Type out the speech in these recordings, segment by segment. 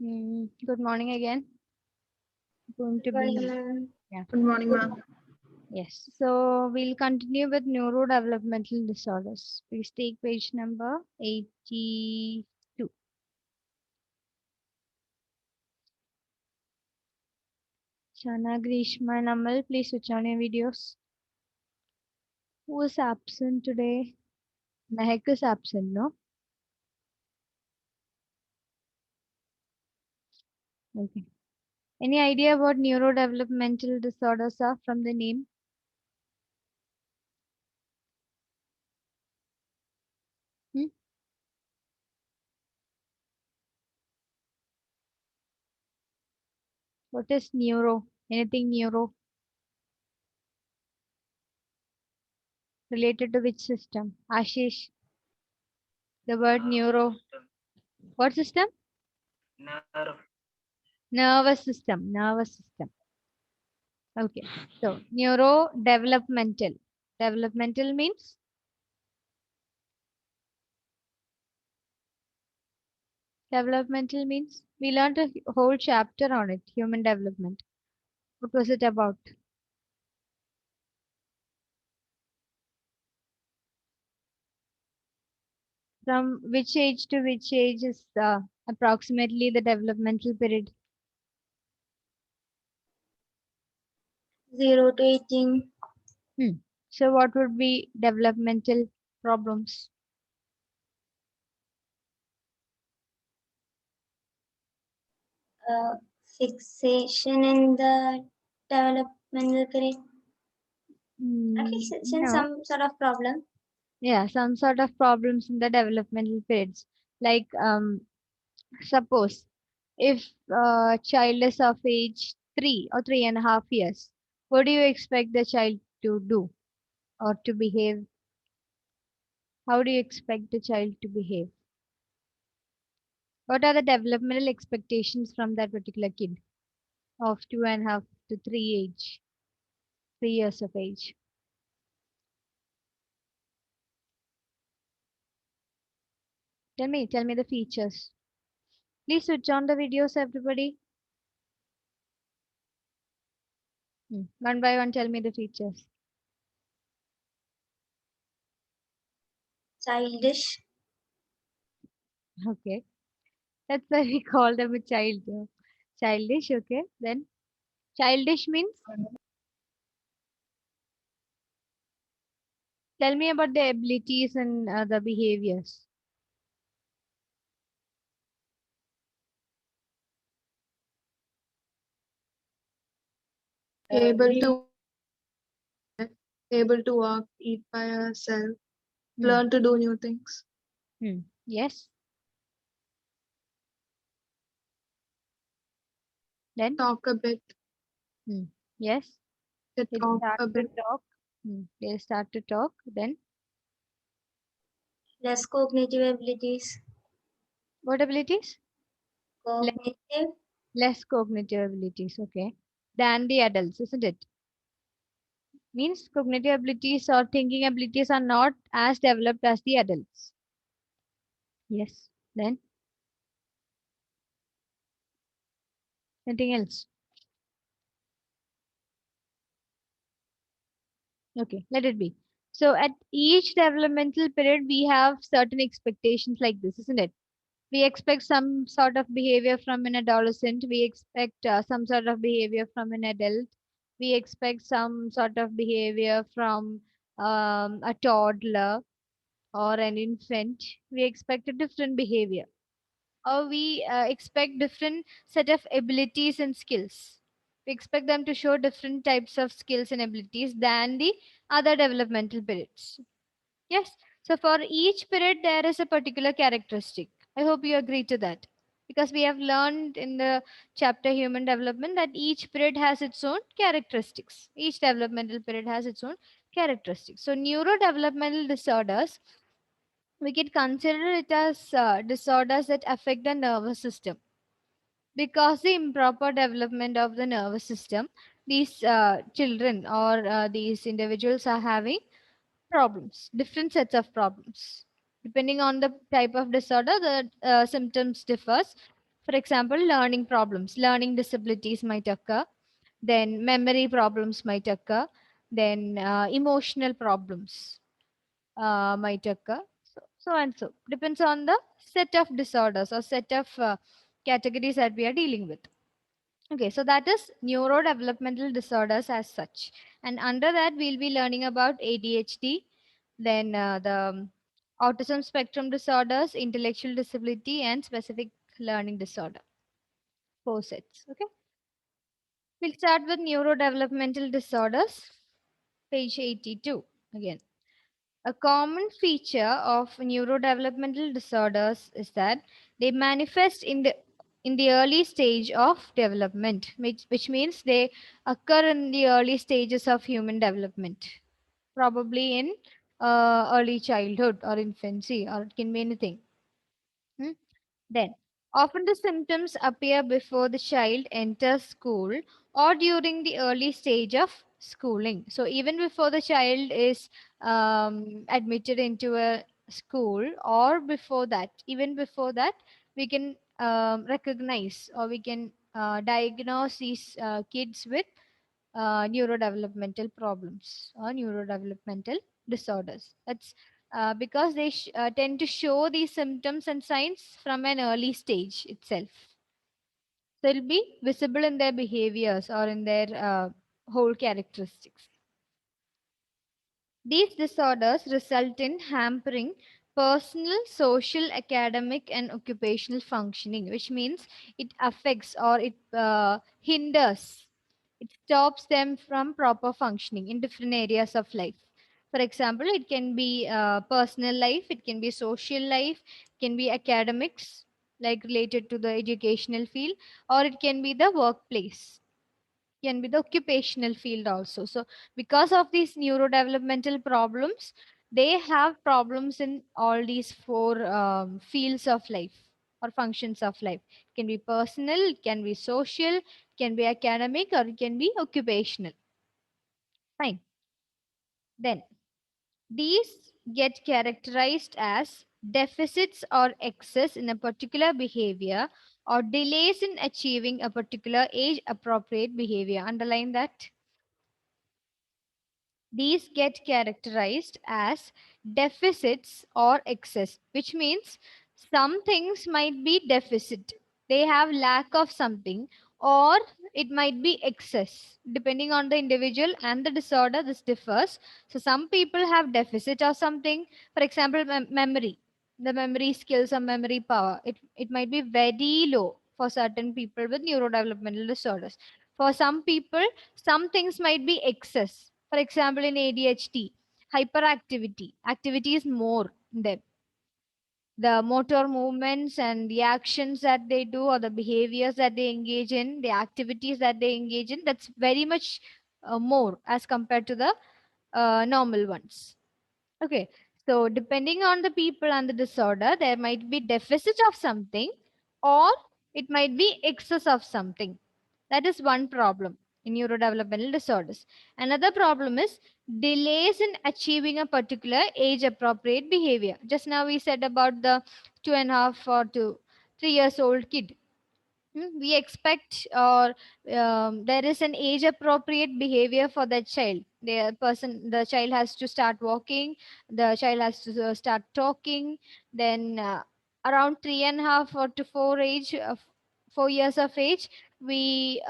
Good morning again. Going to Good morning, be ma'am. yeah. Good morning, ma'am. Yes. So we'll continue with neurodevelopmental disorders. Please take page number 82. Shana, Grishma, and Amal, please switch on your videos. Who is absent today? Mehak is absent, no? Okay. Any idea what neurodevelopmental disorders are from the name? Hmm? What is neuro? Anything neuro? Related to which system? Ashish, the word neuro. What system? Nerve. Nervous system. Nervous system. Okay. So neurodevelopmental. Developmental means we learned a whole chapter on it. Human development. What was it about? From which age to which age is approximately the developmental period? 0 to 18. Hmm. So what would be developmental problems? Fixation in the developmental period. At least it's in No. some sort of problem. Yeah, some sort of problems in the developmental periods. Like suppose if a child is of age 3 or 3.5 years, what do you expect the child to do or to behave? How do you expect the child to behave? What are the developmental expectations from that particular kid of 2.5 to 3 years of age? Tell me the features. Please switch on the videos, everybody. One by one, tell me the features. Childish. Okay, that's why we call them a child. Childish. Okay, then childish means tell me about the abilities and the behaviors. Able to able to walk, eat by herself, Hmm. learn to do new things, Yes. Then talk a bit, yes. they They'll talk start a to bit, talk. They'll start to talk. Then Less cognitive abilities. what abilities? Le- Cognitive. less cognitive abilities. Okay. Than the adults, isn't it? Means cognitive abilities or thinking abilities are not as developed as the adults. Yes. Then anything else? Okay, let it be. So at each developmental period, we have certain expectations like this, isn't it? We expect some sort of behavior from an adolescent. We expect some sort of behavior from an adult. We expect some sort of behavior from a toddler or an infant. We expect a different behavior, or we expect different set of abilities and skills. We expect them to show different types of skills and abilities than the other developmental periods. Yes. So for each period, there is a particular characteristic. I hope you agree to that. Because we have learned in the chapter human development that each period has its own characteristics. Each developmental period has its own characteristics. So neurodevelopmental disorders, we can consider it as disorders that affect the nervous system. Because the improper development of the nervous system, these children or these individuals are having problems, different sets of problems. Depending on the type of disorder, the symptoms differs. For example, learning problems, learning disabilities might occur, then memory problems might occur, then emotional problems might occur. So and so. Depends on the set of disorders or set of categories that we are dealing with. Okay, so that is neurodevelopmental disorders as such. And under that, we'll be learning about ADHD, then the autism spectrum disorders, intellectual disability, and specific learning disorder. 4 sets. Okay, we'll start with neurodevelopmental disorders, page 82 again. A common feature of neurodevelopmental disorders is that they manifest in the early stage of development, which means they occur in the early stages of human development, probably in early childhood or infancy, or it can be anything. Hmm? Then, often the symptoms appear before the child enters school or during the early stage of schooling. So, even before the child is admitted into a school, or before that, even before that, we can recognize or we can diagnose these kids with neurodevelopmental problems or neurodevelopmental disorders. That's because they tend to show these symptoms and signs from an early stage itself. So it'll be visible in their behaviors or in their whole characteristics. These disorders result in hampering personal, social, academic, and occupational functioning, which means it affects or it hinders, it stops them from proper functioning in different areas of life. For example, it can be personal life, it can be social life, it can be academics, like related to the educational field, or it can be the workplace, can be the occupational field also. So because of these neurodevelopmental problems, they have problems in all these four fields of life or functions of life. It can be personal, it can be social, it can be academic, or it can be occupational. Fine. Then these get characterized as deficits or excess in a particular behavior or delays in achieving a particular age appropriate behavior. Underline that. These get characterized as deficits or excess, which means some things might be deficit. They have lack of something, or it might be excess. Depending on the individual and the disorder, this differs. So some people have deficit or something. For example, memory. The memory skills or memory power. It might be very low for certain people with neurodevelopmental disorders. For some people, some things might be excess. For example, in ADHD, hyperactivity, activity is more in them. The motor movements and the actions that they do, or the behaviors that they engage in, the activities that they engage in, that's very much more as compared to the normal ones. Okay, so depending on the people and the disorder, there might be deficit of something, or it might be excess of something. That is one problem in neurodevelopmental disorders. Another problem is delays in achieving a particular age appropriate behavior. Just now we said about the 2.5 or 3 years old kid. We expect, or there is an age appropriate behavior for that child. The child has to start walking, the child has to start talking, then around 3.5 or to 4 years of age, we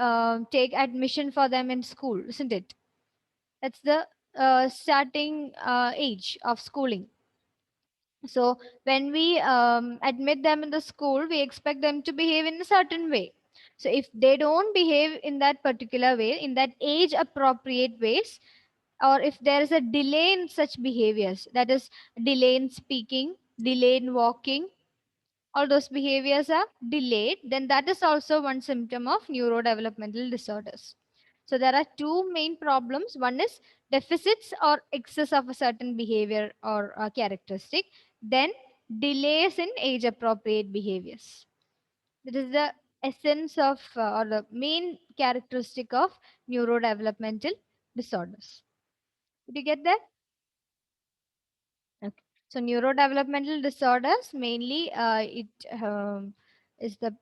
take admission for them in school, isn't it? That's the starting age of schooling. So when we admit them in the school, we expect them to behave in a certain way. So if they don't behave in that particular way, in that age appropriate ways, or if there is a delay in such behaviors, that is delay in speaking, delay in walking, all those behaviors are delayed, then that is also one symptom of neurodevelopmental disorders. So there are two main problems. One is deficits or excess of a certain behavior or characteristic. Then delays in age appropriate behaviors. That is the essence of or the main characteristic of neurodevelopmental disorders. Did you get that? Okay. So neurodevelopmental disorders mainly it is the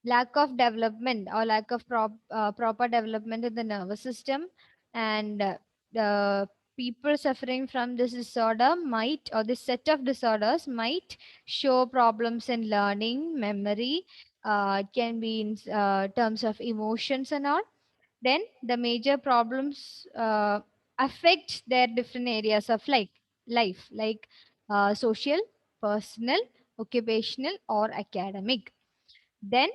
lack of development or lack of proper development in the nervous system, and the people suffering from this disorder might, or this set of disorders might show problems in learning, memory. It can be in terms of emotions and all. Then the major problems affect their different areas of life, like social, personal, occupational, or academic. Then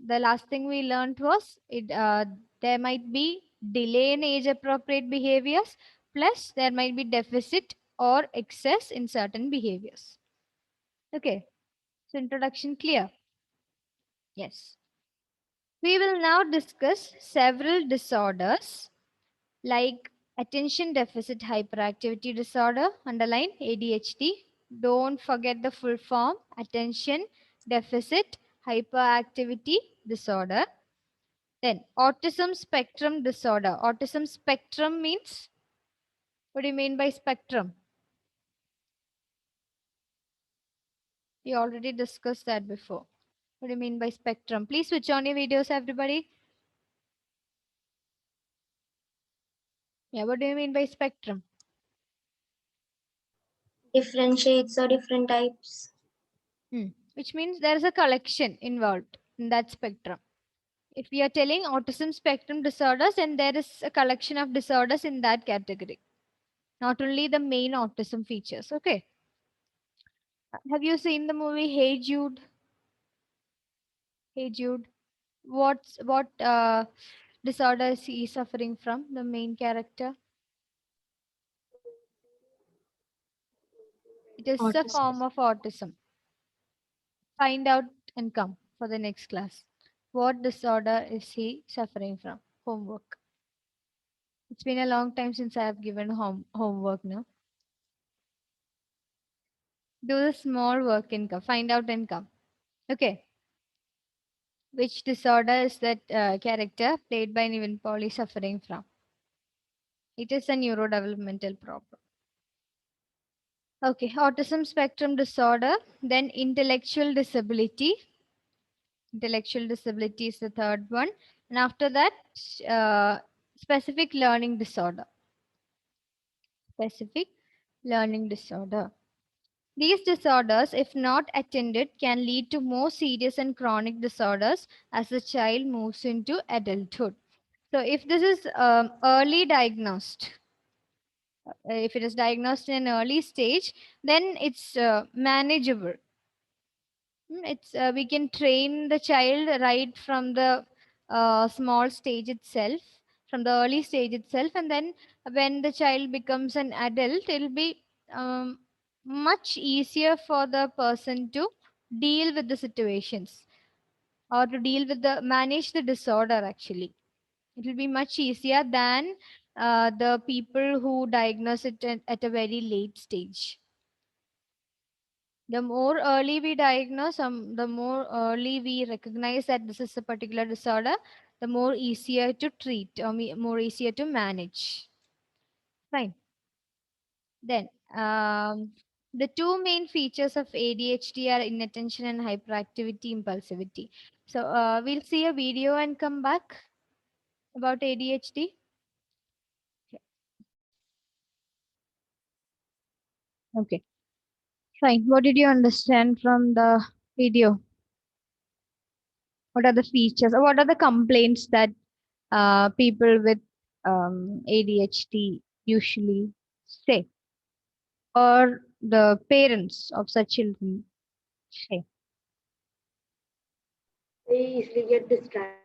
the last thing we learned was there might be delay in age appropriate behaviors, plus there might be deficit or excess in certain behaviors. Okay, so introduction clear? Yes. We will now discuss several disorders like attention deficit hyperactivity disorder, underline ADHD. Don't forget the full form, attention deficit hyperactivity disorder. Then autism spectrum disorder. Autism spectrum means, what do you mean by spectrum? We already discussed that before. What do you mean by spectrum? Please switch on your videos, everybody. Yeah, what do you mean by spectrum? Different shades or different types. Which means there is a collection involved in that spectrum. If we are telling autism spectrum disorders, then there is a collection of disorders in that category, not only the main autism features. Okay. Have you seen the movie Hey Jude? Hey Jude. What disorder is he suffering from? The main character. It is a Autism. form of autism. Find out and come for the next class. What disorder is he suffering from? Homework. It's been a long time since I have given homework now. Do the small work and come. Find out and come. Okay. Which disorder is that character played by Niven Pauli suffering from? It is a neurodevelopmental problem. Okay, autism spectrum disorder, then intellectual disability. Intellectual disability is the third one. And after that, specific learning disorder. Specific learning disorder. These disorders, if not attended, can lead to more serious and chronic disorders as the child moves into adulthood. So if this is early diagnosed, if it is diagnosed in an early stage, then it's manageable. It's we can train the child right from the small stage itself, from the early stage itself, and then when the child becomes an adult, it'll be much easier for the person to deal with the situations, or to deal with the manage the disorder. Actually, it will be much easier than the people who diagnose it at a very late stage. The more early we diagnose, the more early we recognize that this is a particular disorder, the more easier to treat, or more easier to manage. Fine. Then the two main features of ADHD are inattention and hyperactivity, impulsivity. So we'll see a video and come back about ADHD. Okay. Fine. What did you understand from the video? What are the features, or what are the complaints that people with ADHD usually say, or the parents of such children say? They easily get distracted.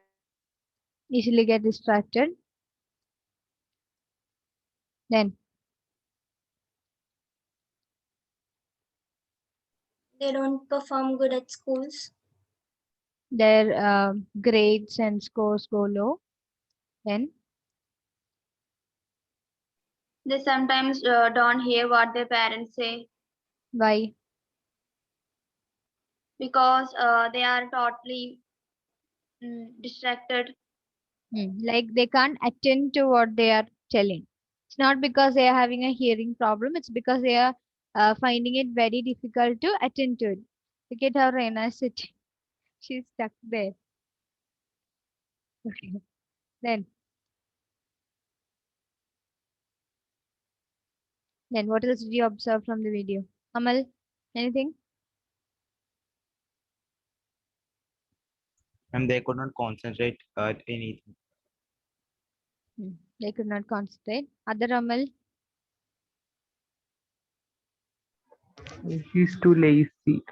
Easily get distracted. Then They don't perform good at schools. their grades and scores go low. Then They sometimes don't hear what their parents say why? because they are totally distracted. Like they can't attend to what they are telling. It's not because they are having a hearing problem. It's because they are finding it very difficult to attend to it. Look at how Reina is sitting. She's stuck there. Okay. Then, what else did you observe from the video? Amal, anything? And they could not concentrate at anything. They could not concentrate. Other Amal, He's too lazy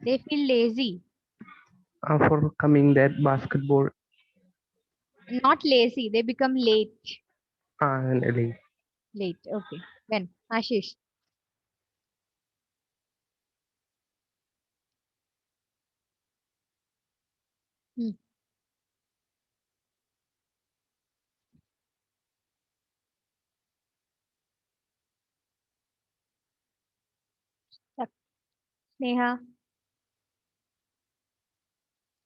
they feel lazy. for coming that basketball. Not lazy, they become late. And late. Late, okay. Then, Ashish. Hmm. Stuck. Sneha,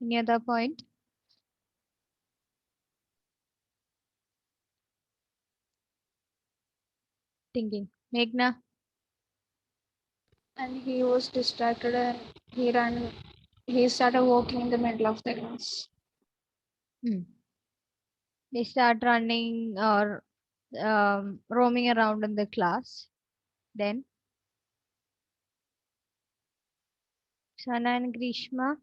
any other point? Thinking. Meghna, And he was distracted and he started walking in the middle of the class. they start running or roaming around in the class. Then, Sana and Grishma.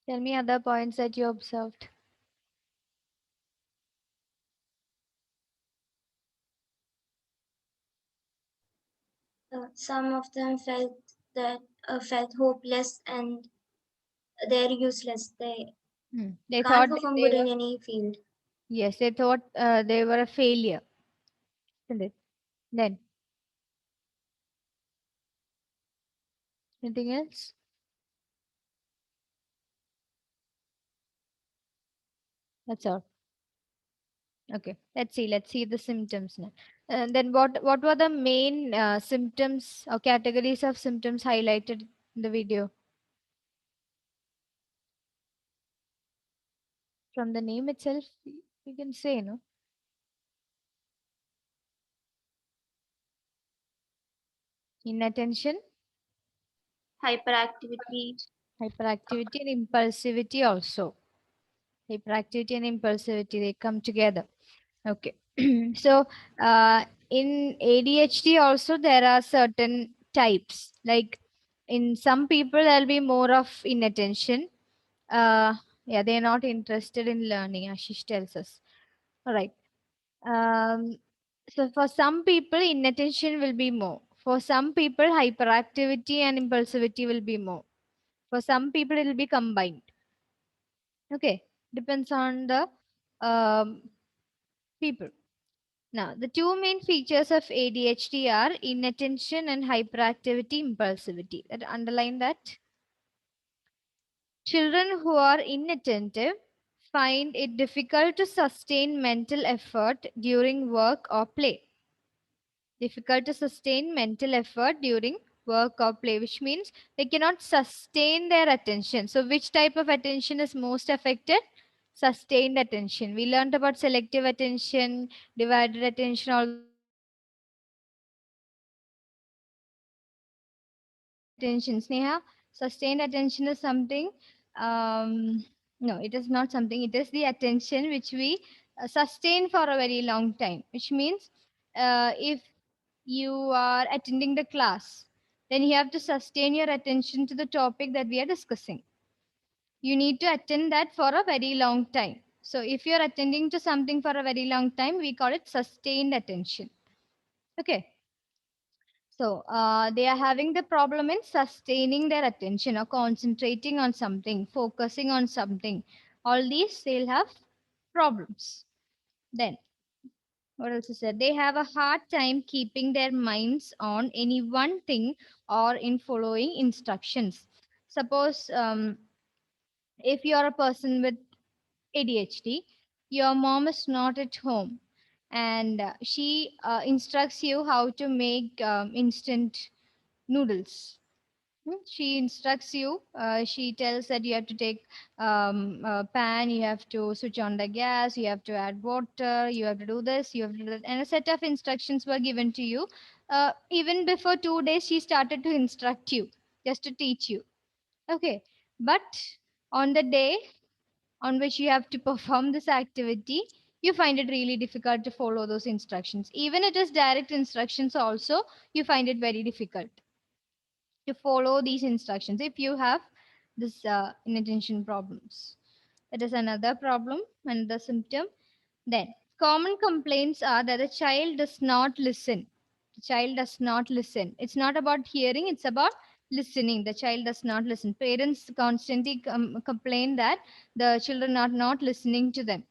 Tell me other points that you observed. Some of them felt hopeless and they're useless. They They can't thought perform they good in were, any field. yes, they thought they were a failure. Isn't it? Then, anything else? That's all. Okay, let's see. Let's see the symptoms now. Then, what were the main symptoms or categories of symptoms highlighted in the video? From the name itself, you can say, no? Inattention, Hyperactivity. hyperactivity, and impulsivity also. Hyperactivity and impulsivity, they come together. Okay. So, in ADHD also there are certain types. Like in some people, there'll be more of inattention. Yeah, they're not interested in learning, Ashish tells us. All right. So for some people, inattention will be more. For some people, hyperactivity and impulsivity will be more. For some people, it will be combined. Okay. Depends on the um, people. Now, the two main features of ADHD are inattention and hyperactivity impulsivity. That underline that. Children who are inattentive find it difficult to sustain mental effort during work or play. Difficult to sustain mental effort during work or play, which means they cannot sustain their attention. So, which type of attention is most affected? Sustained attention. We learned about selective attention, divided attention, all attention. Sneha, sustained attention is something. No, it is not something. It is the attention which we sustain for a very long time, which means if you are attending the class, then you have to sustain your attention to the topic that we are discussing. You need to attend that for a very long time. So if you're attending to something for a very long time, we call it sustained attention. Okay. So they are having the problem in sustaining their attention or concentrating on something, focusing on something. All these they'll have problems. Then what else is there? They have a hard time keeping their minds on any one thing or in following instructions. Suppose if you are a person with ADHD, your mom is not at home and she instructs you how to make instant noodles. She instructs you. She tells that you have to take a pan, you have to switch on the gas, you have to add water, you have to do this, you have to do that. And a set of instructions were given to you. Even before 2 days, she started to instruct you, just to teach you. Okay. But on the day on which you have to perform this activity, you find it really difficult to follow those instructions. Even it is direct instructions also, you find it very difficult to follow these instructions if you have this inattention problems. That is another problem, another symptom. Then common complaints are that the child does not listen. The child does not listen. It's not about hearing, it's about listening. The child does not listen. Parents constantly complain that the children are not listening to them.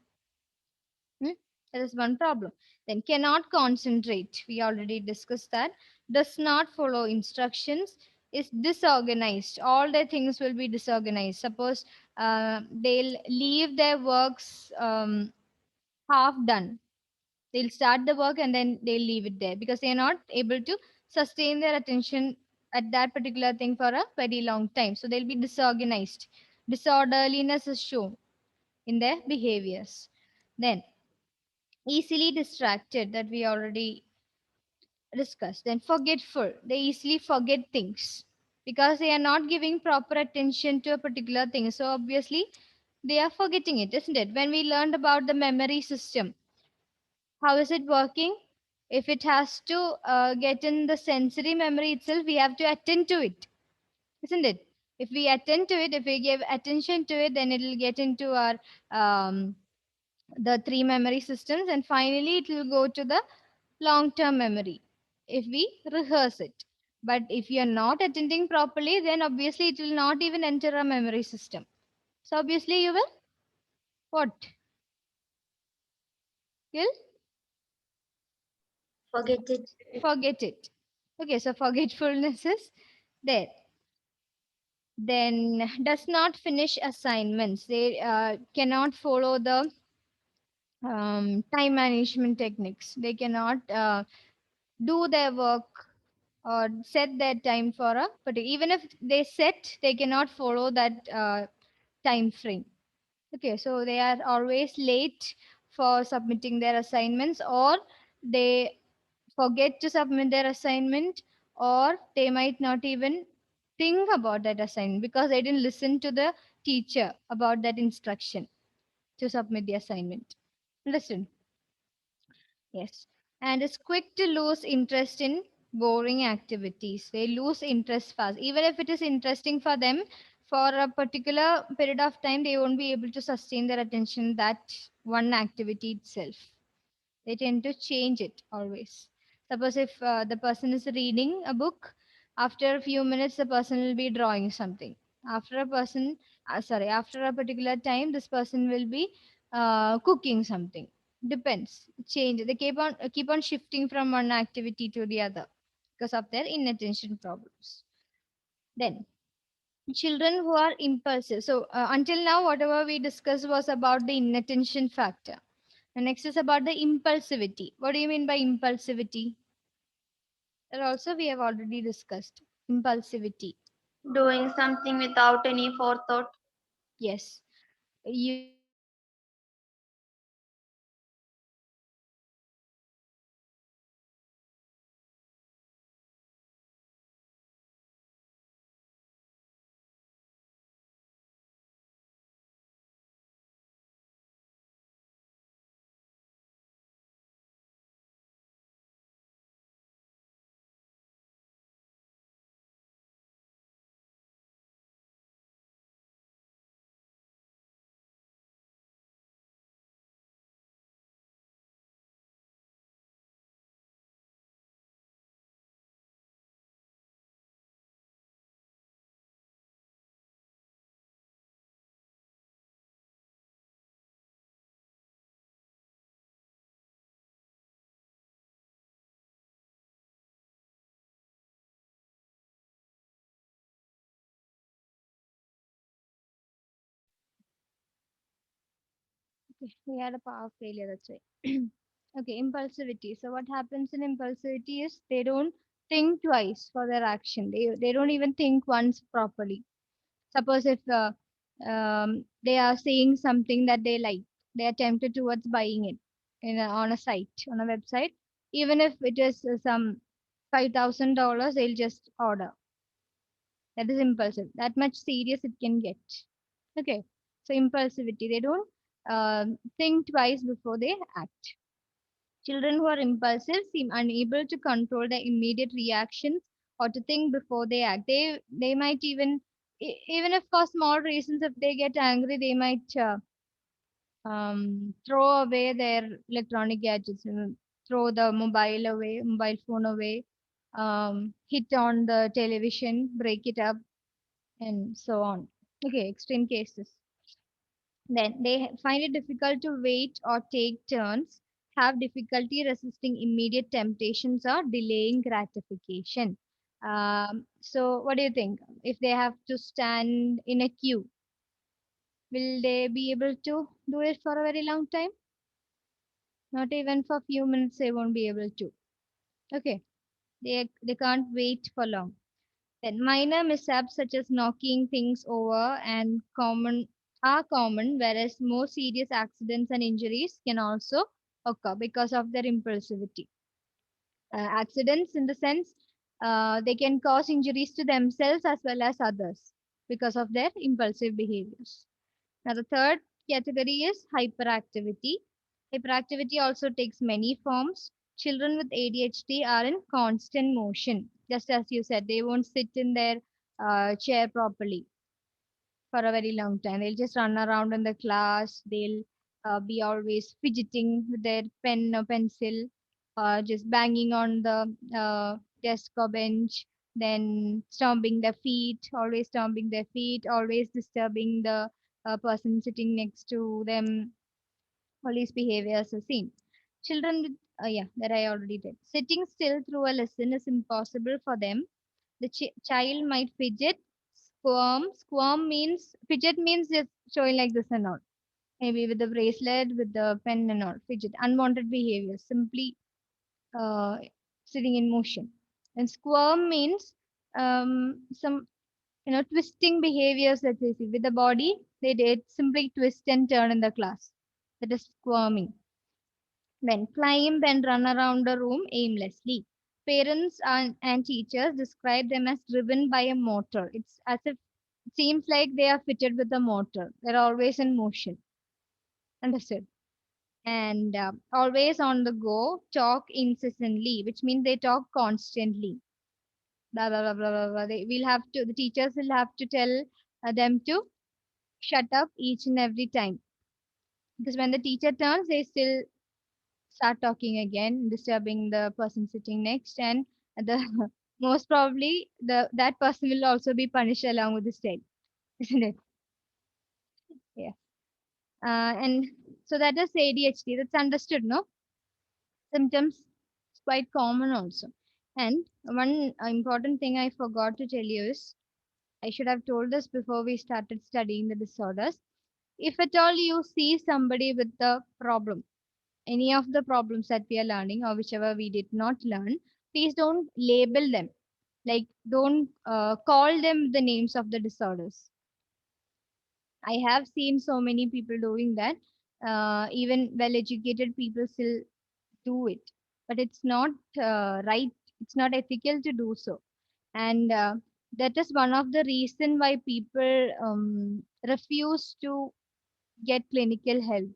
Hmm? That is one problem. Then cannot concentrate. We already discussed that. Does not follow instructions. Is disorganized. All their things will be disorganized. Suppose they'll leave their works half done. They'll start the work and then they'll leave it there because they are not able to sustain their attention at that particular thing for a very long time. So they'll be disorganized. Disorderliness is shown in their behaviors. Then easily distracted, that we already discussed. Then forgetful, they easily forget things because they are not giving proper attention to a particular thing, so obviously they are forgetting it, isn't it? When we learned about the memory system, how is it working? If it has to get in the sensory memory itself, we have to attend to it, isn't it? If we attend to it, if we give attention to it, then it will get into our the three memory systems, and finally it will go to the long term memory if we rehearse it. But if you are not attending properly, then obviously it will not even enter a memory system. So obviously you will what? You'll Forget it. forget it. Okay, so forgetfulness is there. Then does not finish assignments. They cannot follow the time management techniques. They cannot do their work or set their time for a particular. Even if they set, they cannot follow that time frame. Okay, so they are always late for submitting their assignments, or they forget to submit their assignment, or they might not even think about that assignment because they didn't listen to the teacher about that instruction to submit the assignment. Listen. Yes. And it's quick to lose interest in boring activities. They lose interest fast. Even if it is interesting for them, for a particular period of time, they won't be able to sustain their attention that one activity itself. They tend to change it always. Suppose if the person is reading a book, after a few minutes, the person will be drawing something. After a particular time, this person will be cooking something. Depends, change. They keep on shifting from one activity to the other because of their inattention problems. Then children who are impulsive. So until now, whatever we discussed was about the inattention factor. The next is about the impulsivity. What do you mean by impulsivity? That also we have already discussed. Impulsivity. Doing something without any forethought. Yes. You we had a power failure, that's right. Okay, impulsivity. So what happens in impulsivity is they don't think twice for their action. They don't even think once properly. Suppose if they are seeing something that they like, they are tempted towards buying it on a site, on a website. Even if it is some $5,000, they'll just order. That is impulsive. That much serious it can get. Okay. So impulsivity. They don't think twice before they act. Children who are impulsive seem unable to control their immediate reactions or to think before they act. They might even even if for small reasons, if they get angry, they might throw away their electronic gadgets, throw the mobile phone away, hit on the television, break it up, and so on. Okay, extreme cases. Then they find it difficult to wait or take turns, have difficulty resisting immediate temptations or delaying gratification. So, what do you think? If they have to stand in a queue, will they be able to do it for a very long time? Not even for a few minutes, they won't be able to. Okay, they can't wait for long. Then minor mishaps such as knocking things over and common are common, whereas more serious accidents and injuries can also occur because of their impulsivity. Accidents, in the sense, they can cause injuries to themselves as well as others because of their impulsive behaviors. Now, the third category is hyperactivity. Hyperactivity also takes many forms. Children with ADHD are in constant motion. Just as you said, they won't sit in their chair properly for a very long time. They'll just run around in the class. They'll be always fidgeting with their pen or pencil, just banging on the desk or bench, then stomping their feet, always disturbing the person sitting next to them. All these behaviors are seen. Children with, yeah, that I already did. Sitting still through a lesson is impossible for them. The child might fidget, squirm. Squirm means, fidget means just showing like this and all. Maybe with the bracelet, with the pen and all. Fidget, unwanted behavior, simply uh, sitting in motion. And squirm means some twisting behaviors that they see with the body. They did simply twist and turn in the class. That is squirming. Then climb and run around the room aimlessly. Parents and teachers describe them as driven by a motor. It's as if it seems like they are fitted with a motor. They're always in motion. Understood? And always on the go, talk incessantly, which means they talk constantly. Blah, blah, blah, blah, blah, blah. The teachers will have to tell them to shut up each and every time. Because when the teacher turns, they still start talking again, disturbing the person sitting next, and the most probably that person will also be punished along with the state, isn't it? Yeah. And so that is ADHD. That's understood, no? Symptoms is quite common also. And one important thing I forgot to tell you is I should have told this before we started studying the disorders. If at all you see somebody with the problem, any of the problems that we are learning or whichever we did not learn, please don't label them. Like, don't call them the names of the disorders. I have seen so many people doing that. Even well educated people still do it. But it's not right, it's not ethical to do so. And that is one of the reason why people refuse to get clinical help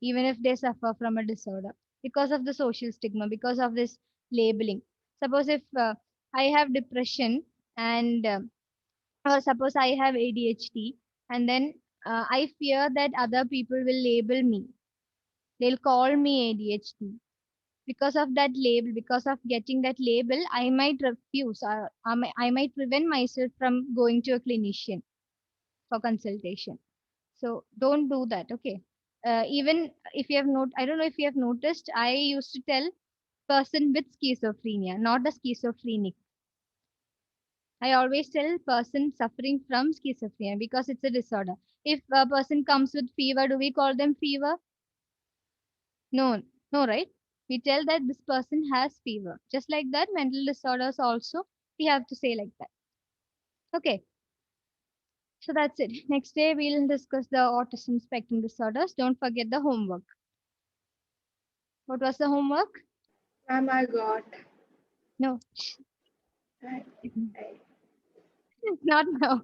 even if they suffer from a disorder because of the social stigma, because of this labeling. Suppose if I have depression and or suppose I have ADHD, and then I fear that other people will label me. They'll call me ADHD. Because of that label, because of getting that label, I might refuse, or I might prevent myself from going to a clinician for consultation. So don't do that, okay? Even if you have I don't know if you have noticed, I used to tell person with schizophrenia, not the schizophrenic. I always tell person suffering from schizophrenia because it's a disorder. If a person comes with fever, do we call them fever? No, no, right? We tell that this person has fever. Just like that, mental disorders also, we have to say like that. Okay. So that's it. Next day, we'll discuss the autism spectrum disorders. Don't forget the homework. What was the homework? Ma'am, I got. No, I, not now.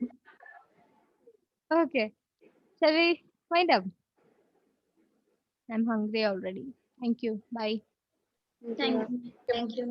Okay. Shall we wind up? I'm hungry already. Thank you. Bye. Thank you. Thank you.